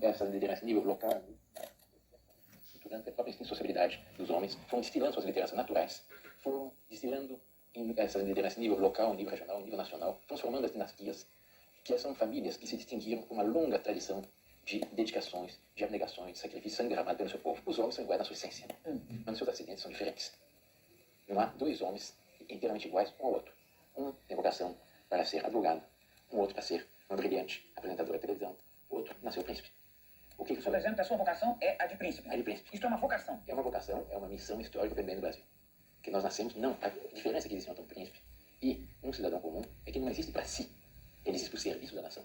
essa liderança em nível local, durante a própria insociabilidade dos homens, foram destilando suas lideranças naturais, foram destilando essa liderança em nível local, em nível regional, em nível nacional, transformando as dinastias, que são famílias que se distinguiram por uma longa tradição de dedicações, de abnegações, de sacrifício, sangue derramado pelo seu povo. Os homens são iguais na sua essência, mas os seus acidentes são diferentes. Não há dois homens inteiramente iguais um ao outro. Um tem vocação para ser advogado, um outro para ser uma brilhante apresentadora de televisão, o outro nasceu príncipe. O que Por exemplo, a sua vocação é a de príncipe. A de príncipe. Isto é uma vocação. É uma vocação, é uma missão histórica também no Brasil. Que nós nascemos, não, a diferença é que existe entre um príncipe e um cidadão comum é que não existe para si, ele existe para o serviço da nação.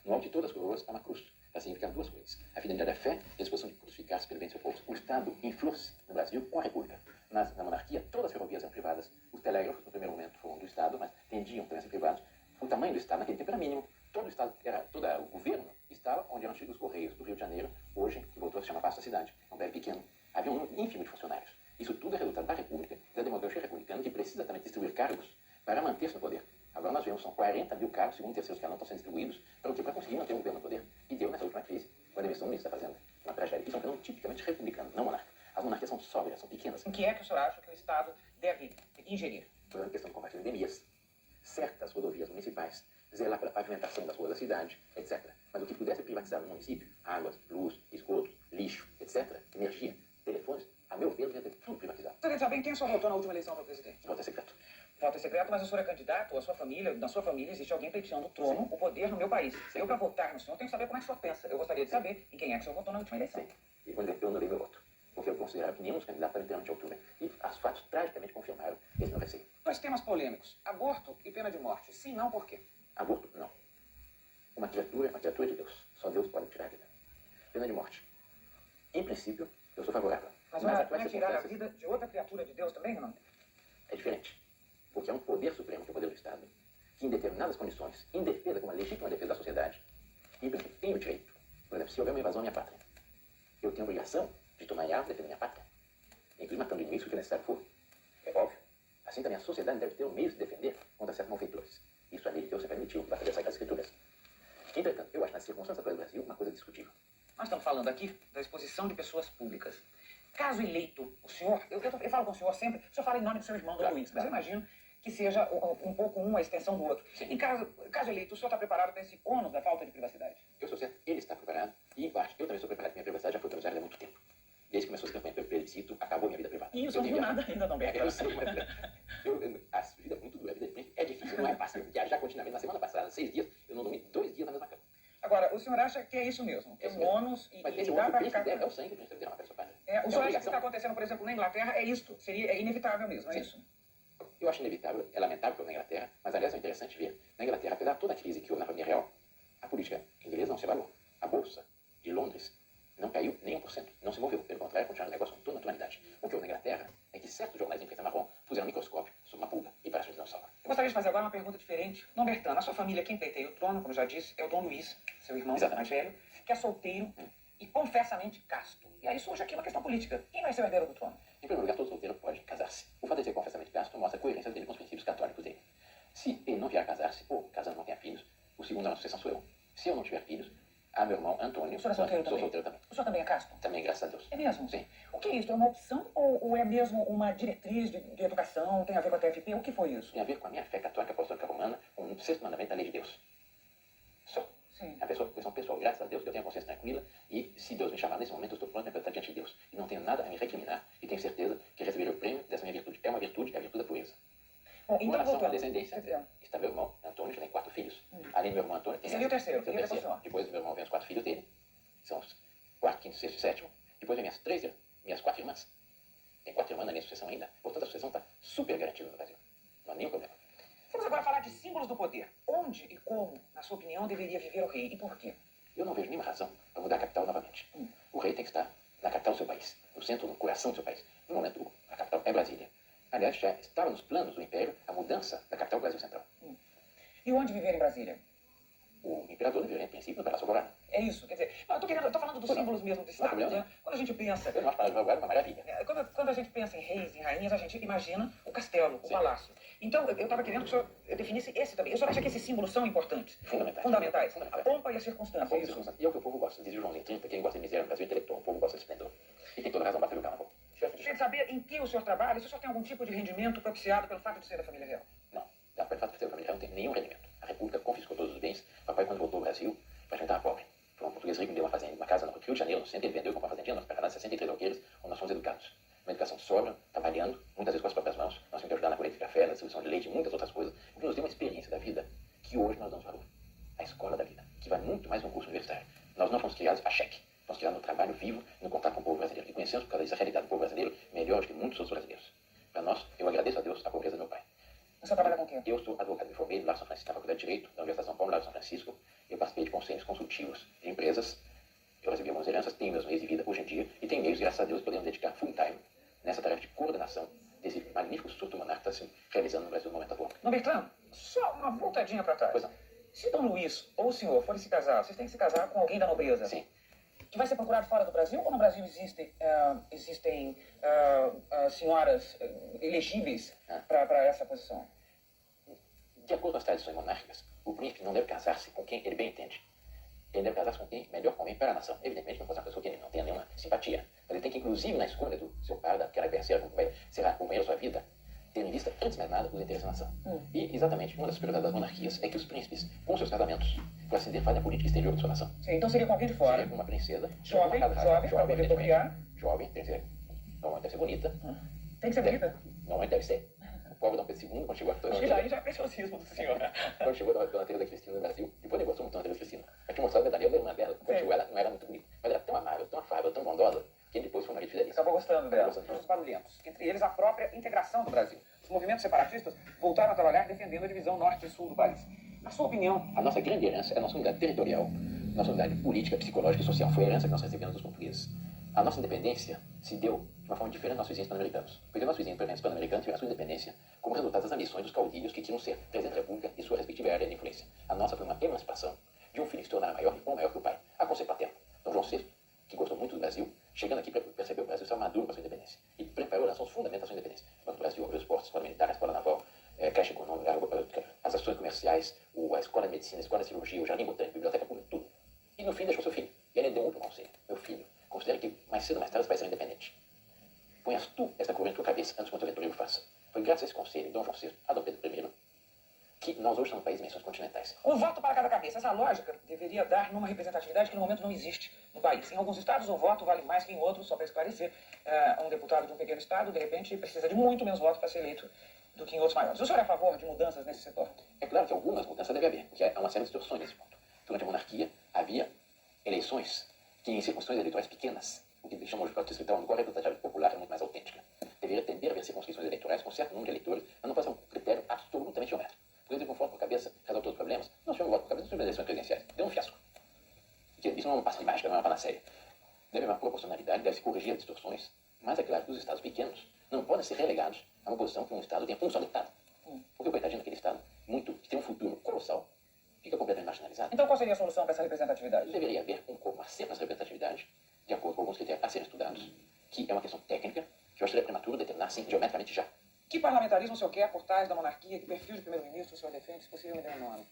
No alto de todas as coroas há uma cruz, para significar duas coisas: a fidelidade à fé e a disposição de crucificar-se pelo bem do seu povo. O Estado influi-se no Brasil com a República. Na monarquia, todas as ferrovias eram privadas. Os telégrafos, no primeiro momento, foram do Estado, mas tendiam também a ser privados. O tamanho do Estado naquele tempo era mínimo. Todo o Estado, todo o governo estava onde eram antigos Correios do Rio de Janeiro, hoje, que voltou a se chamar Pasto da Cidade. É um prédio pequeno. Havia um número ínfimo de funcionários. Isso tudo é resultado da República, da democracia republicana, que precisa também distribuir cargos para manter-se no poder. Agora nós vemos, são 40 mil cargos, segundo e terceiro escalão, estão sendo distribuídos para o quê? Para conseguir manter o governo no poder. E deu nessa última crise, com a demissão do ministro da Fazenda, uma tragédia. Isso é um fenômeno tipicamente republicano, não monárquico. As monarquias são sóbrias, são pequenas. Em que é que o senhor acha que o Estado deve ingerir? Por exemplo, a questão de combate às endemias, certas rodovias municipais, zelar pela pavimentação das ruas da cidade, etc. Mas o que pudesse privatizar no município, águas, luz, esgoto, lixo, etc., energia, telefones, a meu ver, devia ter tudo privatizado. Gostaria de saber quem o senhor votou na última eleição para presidente. Voto é secreto. Voto é secreto, mas o senhor é candidato, ou a sua família, na sua família existe alguém pleiteando o trono, o poder no meu país. Eu, para votar no senhor, tenho que saber como é que o senhor pensa. Eu gostaria de saber em quem é que o senhor votou na última eleição. Sim. E vou dizer que eu anulei meu voto, porque eu considerava que nenhum dos candidatos estava inteiramente à altura. E os fatos tragicamente confirmaram esse meu receio. Dois temas polêmicos: aborto e pena de morte. Sim, não, por quê? Aborto, não. Uma criatura é uma criatura de Deus. Só Deus pode tirar a vida. Pena de morte. Em princípio, eu sou favorável. Mas não é tirar a vida de outra criatura de Deus também, não? É diferente. Porque é um poder supremo, que é o poder do Estado, que em determinadas condições, em defesa, como a legítima defesa da sociedade, tem o direito. Por exemplo, se houver uma invasão à minha pátria, eu tenho a obrigação de tomar em armas e defender minha pátria. Inclusive matando inimigos, o que necessário for. É óbvio. Assim também a sociedade deve ter o meio de se defender contra certos malfeitores. Isso a lei de Deus permitiu, vai fazer Sagradas Escrituras. Entretanto, eu acho nas circunstâncias atuais do Brasil uma coisa discutível. Nós estamos falando aqui da exposição de pessoas públicas. Caso eleito, o senhor, eu falo com o senhor sempre, o senhor fala em nome do seu irmão, do Luiz, mas eu imagino que seja um pouco um a extensão do outro. Sim. Em caso eleito, o senhor está preparado para esse ônus da falta de privacidade? Eu sou certo, ele está preparado, e em parte, eu também estou preparado, minha privacidade já foi priorizada há muito tempo. Desde que começou a campanha pelo plebiscito, acabou minha vida privada. E o senhor não viu nada ainda, não, Beto. Eu sei, mas a vida é muito dura, a vida de príncipe é difícil, não é fácil. Viajar continuamente, na semana passada, 6 dias, eu não dormi 2 dias na mesma cama. Agora, o senhor acha que é isso mesmo? É um ônus e mas esse dá ônus, para o ficar... príncipe é o sangue que o príncipe derrama para sua pátria. O senhor acha que o que está acontecendo, por exemplo, na Inglaterra é isto? É inevitável mesmo, é isso? Eu acho inevitável, é lamentável que houve na Inglaterra, mas aliás é interessante ver, na Inglaterra, apesar de toda a crise que houve na família real, a política inglesa não se abalou. A Bolsa de Londres não caiu nem 1%, não se moveu, pelo contrário, continuou o negócio com toda naturalidade. O que houve na Inglaterra é que certos jornais de imprensa marrom puseram um microscópio sobre uma pulga e pararam de não salvar. Eu gostaria de fazer agora uma pergunta diferente. Dom Bertano, a sua família, quem pleiteia o trono, como já disse, é o Dom Luiz, seu irmão mais velho, que é solteiro e confessamente casto. E aí surge aqui uma questão política. Quem vai ser o herdeiro do trono? Em primeiro lugar, todo solteiro pode casar-se. O fato de ser confessamente casto mostra a coerência dele com os princípios católicos dele. Se ele não vier a casar-se, ou casando não tenha filhos, o segundo na sucessão sou eu. Se eu não tiver filhos, há meu irmão Antônio. O senhor é solteiro também? Sou solteiro também. O senhor também é casto? Também, graças a Deus. É mesmo? Sim. O que é isso? É uma opção ou é mesmo uma diretriz de educação? Tem a ver com a TFP? O que foi isso? Tem a ver com a minha fé católica apostólica romana, com o sexto mandamento da lei de Deus. Só. Sim. A questão pessoal, graças a Deus que eu tenho a consciência tranquila e se Deus me chamar nesse momento, eu estou pronto para estar diante de Deus. E não tenho nada a me recriminar e tenho certeza que receber o prêmio dessa minha virtude. É uma virtude, é a virtude da pureza. Bom, Com então, relação à descendência, está meu irmão Antônio, já tem 4 filhos. Além do meu irmão Antônio, tem seria o terceiro. Depois do meu irmão vem os 4 filhos dele. São os 4, 5, 6 e 7. Depois vem minhas 4 irmãs. Tem 4 irmãs na minha sucessão ainda. Portanto, a sucessão está super garantida no Brasil. Não há nenhum problema. Vamos agora falar de símbolos do poder. Onde e como, na sua opinião, deveria viver o rei e por quê? Eu não vejo nenhuma razão para mudar a capital novamente. O rei tem que estar na capital do seu país, no centro, no coração do seu país. No momento, a capital é Brasília. Aliás, já estava nos planos do Império a mudança da capital do Brasil Central. E onde viver em Brasília? o imperador deveria, em princípio, no Palácio Alvorada. É isso, quer dizer, eu tô falando dos símbolos mesmo do Estado, né? Quando a gente pensa... Eu não acho Palácio Alvorada uma maravilha. Quando a gente pensa em reis, em rainhas, a gente imagina o castelo, o palácio. Então, eu estava querendo que o senhor definisse esse também. O senhor acha que esses símbolos são importantes? Fundamentais. A pompa e a circunstância. E é o que o povo gosta. Diz o Joãozinho 30, quem gosta de miséria no Brasil é intelectual. O povo gosta de esplendor. E tem toda razão para fazer o carnaval. Gostaria de saber em que o senhor trabalha, se o senhor tem algum tipo de rendimento propiciado pelo fato de ser da família real. Não, pelo fato de ser da família real não tem nenhum rendimento. A República confiscou todos os bens. Papai, quando voltou ao Brasil, praticamente estava pobre. Foi um português rico, me deu uma fazenda, uma casa no Rio de Janeiro, no centro, ele vendeu e comprou uma fazendinha, nós pegamos 63 alqueires, onde nós fomos educados. Uma educação sóbria, trabalhando, muitas vezes com as próprias mãos. Nós tínhamos que ajudar na colheita de café, na distribuição de leite e muitas outras coisas. O que nos deu uma experiência da vida que hoje nós damos valor. A escola da vida, que vai muito mais no curso universitário. Nós não fomos criados a cheque. Fomos criados no trabalho vivo, no contato com o povo brasileiro. E conhecemos, por causa disso, a realidade do povo brasileiro melhor do que muitos outros brasileiros. Para nós, eu agradeço a Deus a pobreza do meu pai. Você trabalha com quem? Eu sou advogado, me formei lá em São Francisco, na Faculdade de Direito, da Universidade de São Paulo, lá em São Francisco. Eu participei de conselhos consultivos de empresas. Eu recebi algumas heranças, tenho meus meios de vida hoje em dia. E tenho meios, graças a Deus, podemos dedicar full time nessa tarefa de coordenação desse magnífico surto monarca que está se realizando no Brasil no momento atual. Não, Bertrand, só uma voltadinha para trás. Pois não. Se Dom Luís ou o senhor forem se casar, vocês têm que se casar com alguém da nobreza. Sim. Que vai ser procurado fora do Brasil ou no Brasil existem senhoras elegíveis para essa posição? De acordo com as tradições monárquicas, o príncipe não deve casar-se com quem ele bem entende. Ele deve casar-se com quem melhor convém para a nação. Evidentemente, não pode ser uma pessoa que ele não tenha nenhuma simpatia. Mas ele tem que, inclusive, na escolha do seu par, daquela adversária que vai ser a companheira da sua vida, ter em vista, antes de mais nada, os interesses da nação. E, exatamente, uma das prioridades das monarquias é que os príncipes, com seus casamentos, por assim dizer, fazem a política exterior da sua nação. Sim, então seria com alguém de fora. Seria com uma princesa. Jovem, para poder procriar. Jovem, tem que ser, normalmente deve ser bonita. Tem que ser bonita? Normalmente deve ser. O pobre Dom Pedro II, quando chegou a Acho que aí já é preciosismo do senhor. Quando chegou a Dona Teresa Cristina no Brasil, depois negociou muito a Dona Teresa Cristina. Eu tinha mostrado a medalha, eu lembro uma dela. Quando chegou ela, não era muito bonita, mas era tão amável, tão afável, tão bondosa, que ele depois foi marido fidelíssimo. Estava gostando dela. Os barulhentos. Entre eles, a própria integração do Brasil. Os movimentos separatistas voltaram a trabalhar defendendo a divisão norte e sul do país. Na sua opinião, a nossa grande herança é a nossa unidade territorial, nossa unidade política, psicológica e social. Foi a herança que nós recebemos dos portugueses. A nossa independência se deu de uma forma diferente dos nossos vizinhos pan-americanos. Porque nossos vizinhos pan-americanos tiveram a sua independência como resultado das ambições dos caudilhos que queriam ser presidente da República e sua respectiva área de influência. A nossa foi uma emancipação de um filho que se tornara maior e maior que o pai. A conceito paterno. Dom João VI, que gostou muito do Brasil, chegando aqui para perceber o Brasil estava maduro para a sua independência. E preparou as ações fundamentais da sua independência. Banco do Brasil, os portos, a escola militar, a escola naval, caixa econômica, as ações comerciais, a escola de medicina, a escola de cirurgia, o jardim botânico, a biblioteca pública, tudo. E no fim deixou seu filho. E ele deu um outro conselho. Meu filho, considere que mais cedo ou mais tarde você vai ser independente. Ponhas tu esta corrente na tua cabeça antes que o teu aventureiro faça. Foi graças a esse conselho de Dom João VI a Dom Pedro I que nós hoje somos um país de dimensões continentais. Um voto para cada cabeça. Essa lógica deveria dar numa representatividade que no momento não existe no país. Em alguns estados o voto vale mais que em outros, só para esclarecer. Um deputado de um pequeno estado, de repente, precisa de muito menos votos para ser eleito do que em outros maiores. O senhor é a favor de mudanças nesse setor? É claro que algumas mudanças deve haver, porque há uma série de distorções nesse ponto. Durante a monarquia havia eleições que em circunscrições eleitorais pequenas, o que chamamos de voto distrital, no qual a representatividade popular é muito mais autêntica. Deveria tender a haver circunscrições eleitorais com certo número de eleitores, mas não pode ser um critério absolutamente geométrico. Por exemplo, um voto por cabeça resolve todos os problemas. Nós tivemos voto por cabeça nas eleições presidenciais. Deu um fiasco. Porque isso não é um passo de mágica, não é uma panaceia. Deve haver uma proporcionalidade, deve-se corrigir as distorções, mas é claro que os estados pequenos não podem ser relegados a uma posição que um estado tem um só deputado. Porque o coitadinho daquele estado, que tem um futuro colossal, fica completamente marginalizado. Então qual seria a solução para essa representatividade? Deveria haver um acerto nessa representatividade, de acordo com alguns critérios a serem estudados, que é uma questão técnica, que eu acho que é prematuro determinar, sim, geometricamente já. Que parlamentarismo o senhor quer por trás da monarquia? Que perfil de primeiro-ministro o senhor defende? Se possível, me dê um nome.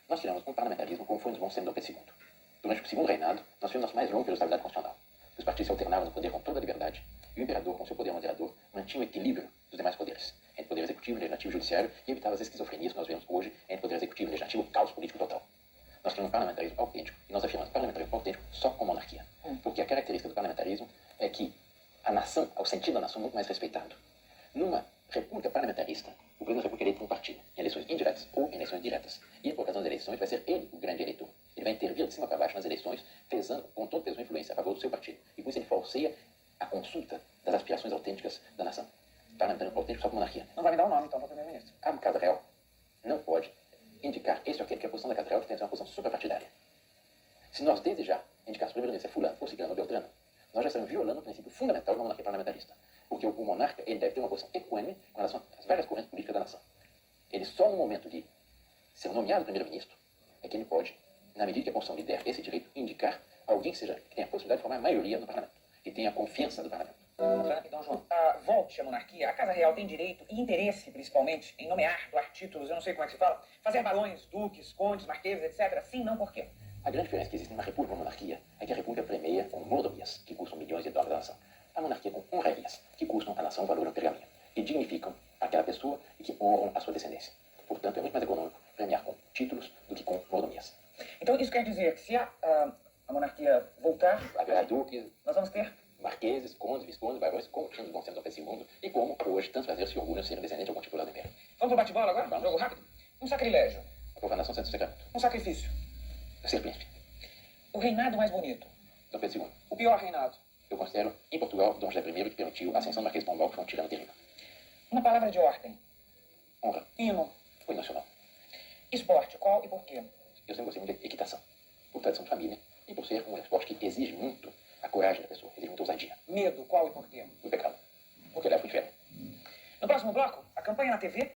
Nós tivemos um parlamentarismo como foi nos bons tempos do Dom Pedro II. Durante o segundo reinado, nós tivemos nosso mais longo período de estabilidade constitucional. Os partidos se alternavam no poder com toda a liberdade, e o imperador, com seu poder moderador, mantinha o equilíbrio dos demais poderes, entre poder executivo, legislativo e judiciário, e evitava as esquizofrenias que nós vemos hoje entre poder executivo e legislativo, o caos político total. Nós tínhamos um parlamentarismo autêntico, e nós afirmamos parlamentarismo autêntico só com monarquia. Porque a característica do parlamentarismo é que a nação, o sentido da nação é muito mais respeitado. Numa república parlamentarista, o presidente da república é eleito por um partido, em eleições indiretas ou em eleições diretas. E por ocasião das eleições vai ser ele o grande eleitor. Ele vai intervir de cima para baixo nas eleições, pesando com todo peso e influência a favor do seu partido. E com isso ele falseia a consulta das aspirações autênticas da nação. Parlamentarismo autêntico só com monarquia. Não vai me dar um nome, então, para o primeiro-ministro. A Casa Real não pode indicar esse ou aquele, que é a posição da Casa Real que tem que ser uma posição suprapartidária. Se nós desde já indicarmos primeiro-ministro é fulano, ou ciclano, ou beltrano, nós já estamos violando o princípio fundamental da monarquia parlamentarista. Porque o monarca ele deve ter uma posição equânime com relação às várias correntes políticas da nação. Ele só no momento de ser nomeado primeiro-ministro é que ele pode na medida que a Constituição lhe der esse direito, indicar alguém que tenha a possibilidade de formar maioria no parlamento, que tenha a confiança do parlamento. Então, João, volte à monarquia. A Casa Real tem direito e interesse, principalmente, em nomear, doar títulos, eu não sei como é que se fala, fazer barões, duques, condes, marqueses, etc. Sim, não, por quê? A grande diferença que existe numa república e uma monarquia é que a república premia com mordomias, que custam milhões de dólares à nação. A monarquia com honrarias, que custam à nação o valor de um pergaminho, que dignificam aquela pessoa e que honram a sua descendência. Portanto, é muito mais econômico premiar com títulos do que com mordomias. Então, isso quer dizer que se a monarquia voltar, Haverá duques, nós vamos ter marqueses, condes, viscondes, barões, como tínhamos bons tempos desse mundo, e como hoje tantos brasileiros se orgulham de serem descendentes de algum titular do império. Vamos pro bate-bola agora? Vamos. Jogo rápido? Um sacrilégio. A profanação sendo secreto. Um sacrifício. Ser príncipe. O reinado mais bonito. Dom Pedro II. O pior reinado. Eu considero, em Portugal, Dom José I, que permitiu a ascensão do Marquês de Pombal, que foi um tirano terrível. Uma palavra de ordem. Honra. Hino. Foi nacional. Esporte. Qual e por quê? Eu sempre gostei muito de equitação. Por tradição de família e por ser um esporte que exige muito a coragem da pessoa, exige muita ousadia. Medo. Qual e por quê? O pecado. Porque leva para o inferno. No próximo bloco, a campanha na TV